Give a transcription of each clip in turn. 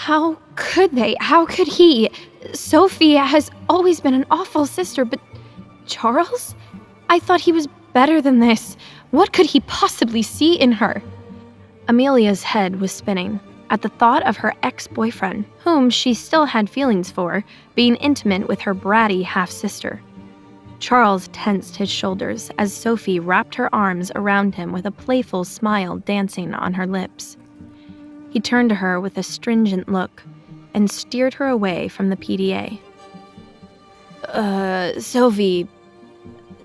How could they? How could he? Sophie has always been an awful sister, but Charles? I thought he was better than this. What could he possibly see in her? Amelia's head was spinning at the thought of her ex-boyfriend, whom she still had feelings for, being intimate with her bratty half-sister. Charles tensed his shoulders as Sophie wrapped her arms around him with a playful smile dancing on her lips. He turned to her with a stringent look and steered her away from the PDA. Sophie,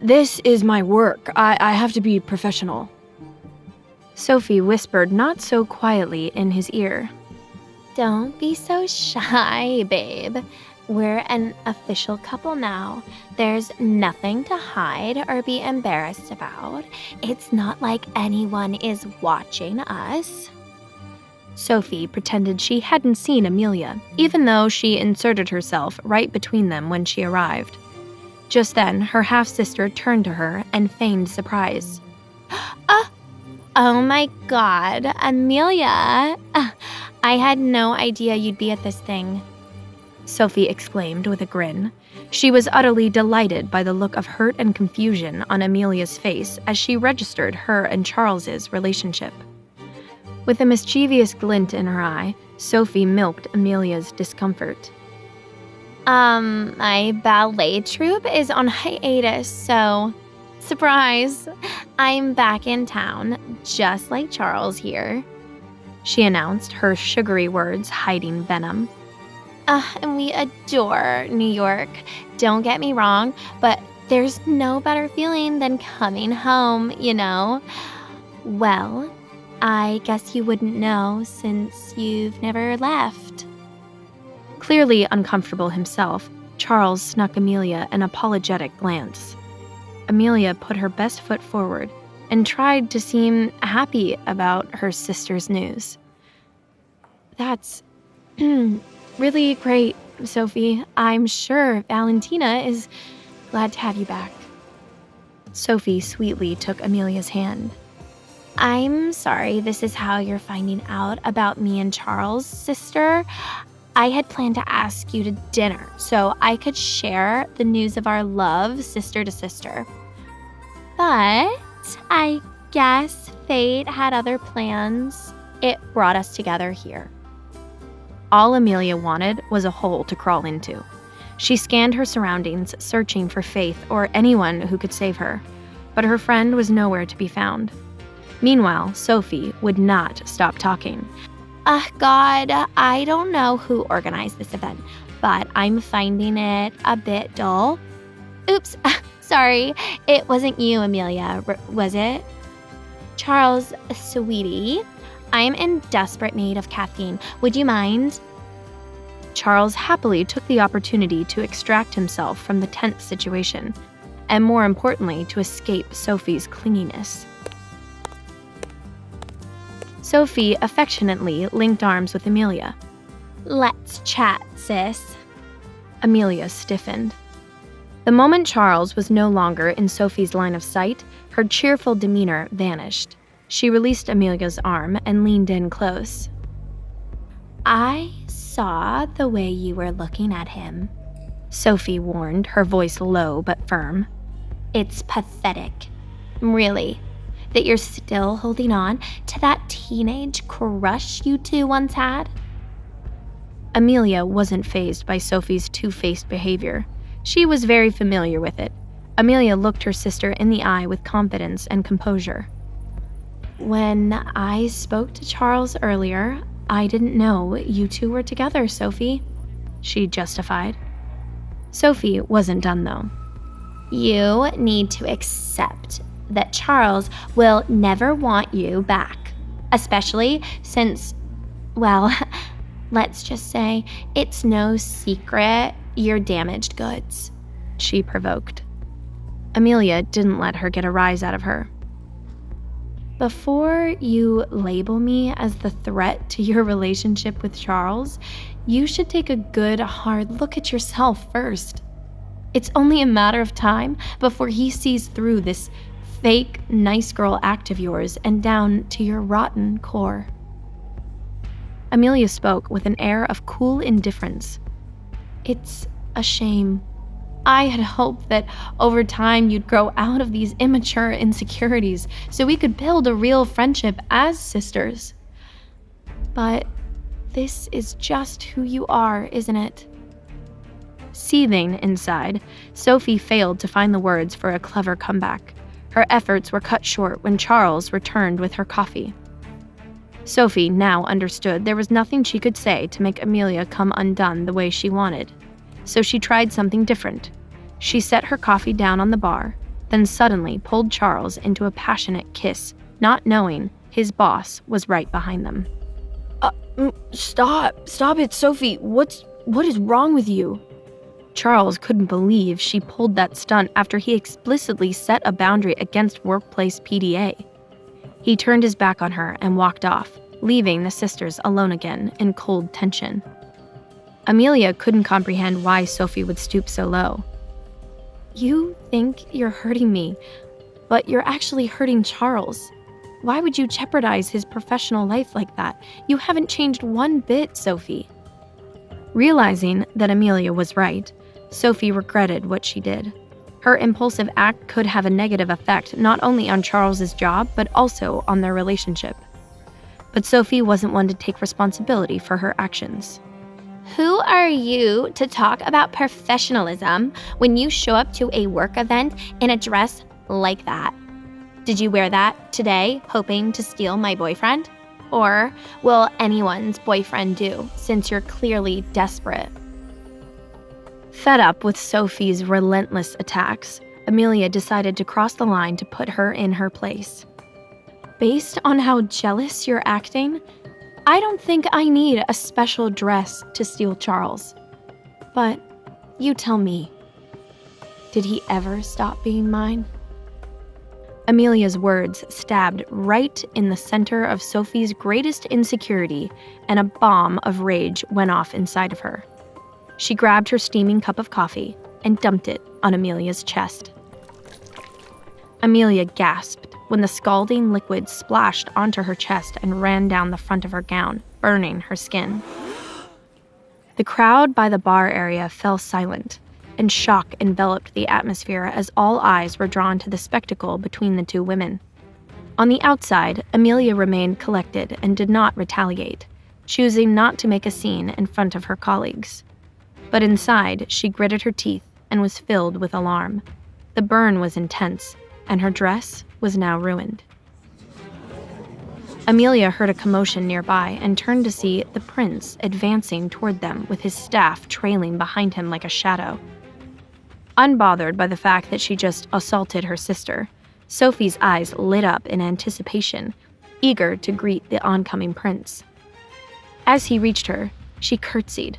this is my work. I have to be professional. Sophie whispered not so quietly in his ear. Don't be so shy, babe. We're an official couple now. There's nothing to hide or be embarrassed about. It's not like anyone is watching us. Sophie pretended she hadn't seen Amelia, even though she inserted herself right between them when she arrived. Just then, her half-sister turned to her and feigned surprise. Oh my God, Amelia. I had no idea you'd be at this thing. Sophie exclaimed with a grin. She was utterly delighted by the look of hurt and confusion on Amelia's face as she registered her and Charles's relationship. With a mischievous glint in her eye, Sophie milked Amelia's discomfort. My ballet troupe is on hiatus, so surprise, I'm back in town, just like Charles here, she announced, her sugary words hiding venom. And we adore New York, don't get me wrong, but there's no better feeling than coming home, you know? Well, I guess you wouldn't know since you've never left. Clearly uncomfortable himself, Charles snuck Amelia an apologetic glance. Amelia put her best foot forward and tried to seem happy about her sister's news. That's really great, Sophie. I'm sure Valentina is glad to have you back. Sophie sweetly took Amelia's hand. I'm sorry this is how you're finding out about me and Charles, sister. I had planned to ask you to dinner so I could share the news of our love sister to sister. But I guess fate had other plans. It brought us together here. All Amelia wanted was a hole to crawl into. She scanned her surroundings, searching for Faith or anyone who could save her, but her friend was nowhere to be found. Meanwhile, Sophie would not stop talking. God, I don't know who organized this event, but I'm finding it a bit dull. Oops, sorry, it wasn't you, Amelia, was it? Charles, sweetie, I'm in desperate need of caffeine. Would you mind? Charles happily took the opportunity to extract himself from the tense situation, and more importantly, to escape Sophie's clinginess. Sophie affectionately linked arms with Amelia. Let's chat, sis. Amelia stiffened. The moment Charles was no longer in Sophie's line of sight, her cheerful demeanor vanished. She released Amelia's arm and leaned in close. I saw the way you were looking at him, Sophie warned, her voice low but firm. It's pathetic. Really. That you're still holding on to that teenage crush you two once had? Amelia wasn't fazed by Sophie's two-faced behavior. She was very familiar with it. Amelia looked her sister in the eye with confidence and composure. When I spoke to Charles earlier, I didn't know you two were together, Sophie, she justified. Sophie wasn't done, though. You need to accept that Charles will never want you back, especially since, well, let's just say it's no secret you're damaged goods, she provoked. Amelia didn't let her get a rise out of her. Before you label me as the threat to your relationship with Charles, you should take a good, hard look at yourself first. It's only a matter of time before he sees through this fake nice girl act of yours and down to your rotten core. Amelia spoke with an air of cool indifference. "It's a shame. I had hoped that over time you'd grow out of these immature insecurities so we could build a real friendship as sisters. But this is just who you are, isn't it?" Seething inside, Sophie failed to find the words for a clever comeback. Her efforts were cut short when Charles returned with her coffee. Sophie now understood there was nothing she could say to make Amelia come undone the way she wanted. So she tried something different. She set her coffee down on the bar, then suddenly pulled Charles into a passionate kiss, not knowing his boss was right behind them. Stop it, Sophie. What is wrong with you?" Charles couldn't believe she pulled that stunt after he explicitly set a boundary against workplace PDA. He turned his back on her and walked off, leaving the sisters alone again in cold tension. Amelia couldn't comprehend why Sophie would stoop so low. "You think you're hurting me, but you're actually hurting Charles. Why would you jeopardize his professional life like that? You haven't changed one bit, Sophie." Realizing that Amelia was right, Sophie regretted what she did. Her impulsive act could have a negative effect not only on Charles's job, but also on their relationship. But Sophie wasn't one to take responsibility for her actions. Who are you to talk about professionalism when you show up to a work event in a dress like that? Did you wear that today hoping to steal my boyfriend? Or will anyone's boyfriend do, since you're clearly desperate? Fed up with Sophie's relentless attacks, Amelia decided to cross the line to put her in her place. "Based on how jealous you're acting, I don't think I need a special dress to steal Charles. But you tell me, did he ever stop being mine?" Amelia's words stabbed right in the center of Sophie's greatest insecurity, and a bomb of rage went off inside of her. She grabbed her steaming cup of coffee and dumped it on Amelia's chest. Amelia gasped when the scalding liquid splashed onto her chest and ran down the front of her gown, burning her skin. The crowd by the bar area fell silent, and shock enveloped the atmosphere as all eyes were drawn to the spectacle between the two women. On the outside, Amelia remained collected and did not retaliate, choosing not to make a scene in front of her colleagues. But inside, she gritted her teeth and was filled with alarm. The burn was intense, and her dress was now ruined. Amelia heard a commotion nearby and turned to see the prince advancing toward them with his staff trailing behind him like a shadow. Unbothered by the fact that she just assaulted her sister, Sophie's eyes lit up in anticipation, eager to greet the oncoming prince. As he reached her, she curtsied.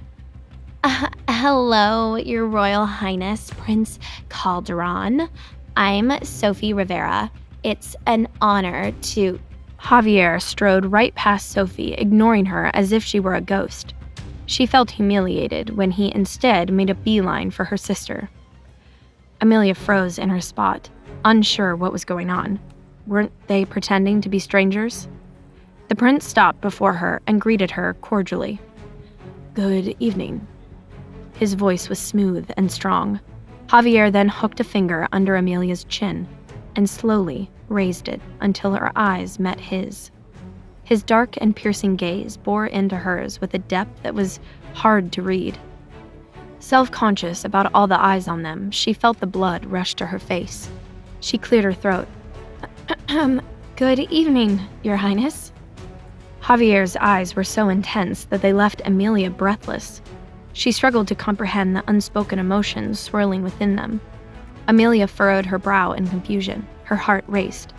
Hello, Your Royal Highness, Prince Calderon. I'm Sophie Rivera. It's an honor to... Javier strode right past Sophie, ignoring her as if she were a ghost. She felt humiliated when he instead made a beeline for her sister. Amelia froze in her spot, unsure what was going on. Weren't they pretending to be strangers? The prince stopped before her and greeted her cordially. "Good evening." His voice was smooth and strong. Javier then hooked a finger under Amelia's chin and slowly raised it until her eyes met his. His dark and piercing gaze bore into hers with a depth that was hard to read. Self-conscious about all the eyes on them, she felt the blood rush to her face. She cleared her throat. "Good evening, Your Highness." Javier's eyes were so intense that they left Amelia breathless. She struggled to comprehend the unspoken emotions swirling within them. Amelia furrowed her brow in confusion. Her heart raced.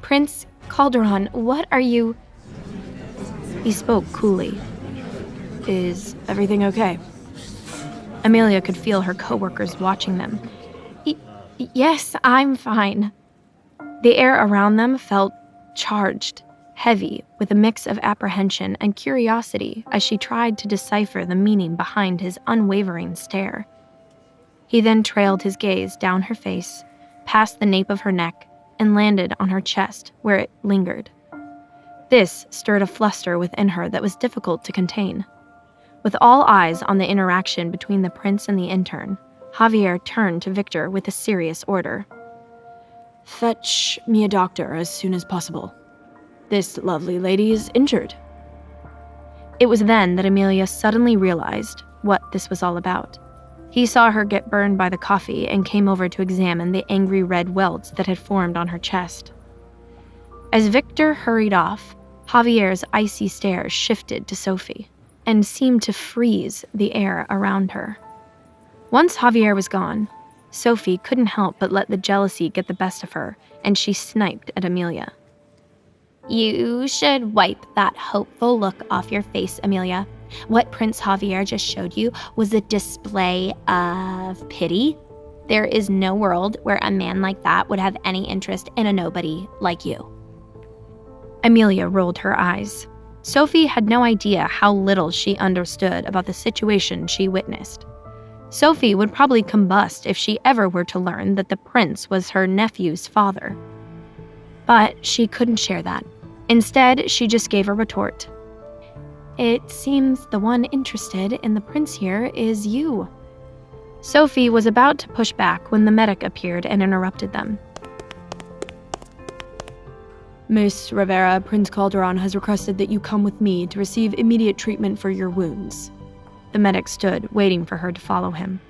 Prince Calderon, what are you... He spoke coolly. "Is everything okay?" Amelia could feel her coworkers watching them. Yes, I'm fine." The air around them felt charged, heavy, with a mix of apprehension and curiosity as she tried to decipher the meaning behind his unwavering stare. He then trailed his gaze down her face, past the nape of her neck, and landed on her chest where it lingered. This stirred a fluster within her that was difficult to contain. With all eyes on the interaction between the prince and the intern, Javier turned to Victor with a serious order. Fetch me a doctor as soon as possible. This lovely lady is injured. It was then that Amelia suddenly realized what this was all about. He saw her get burned by the coffee and came over to examine the angry red welts that had formed on her chest. As Victor hurried off, Javier's icy stare shifted to Sophie and seemed to freeze the air around her. Once Javier was gone, Sophie couldn't help but let the jealousy get the best of her, and she sniped at Amelia. You should wipe that hopeful look off your face, Amelia. What Prince Javier just showed you was a display of pity. There is no world where a man like that would have any interest in a nobody like you. Amelia rolled her eyes. Sophie had no idea how little she understood about the situation she witnessed. Sophie would probably combust if she ever were to learn that the prince was her nephew's father. But she couldn't share that. Instead, she just gave a retort. It seems the one interested in the prince here is you. Sophie was about to push back when the medic appeared and interrupted them. Miss Rivera, Prince Calderon has requested that you come with me to receive immediate treatment for your wounds. The medic stood, waiting for her to follow him.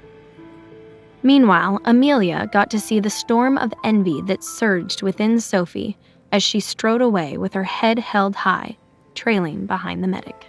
Meanwhile, Amelia got to see the storm of envy that surged within Sophie as she strode away with her head held high, trailing behind the medic.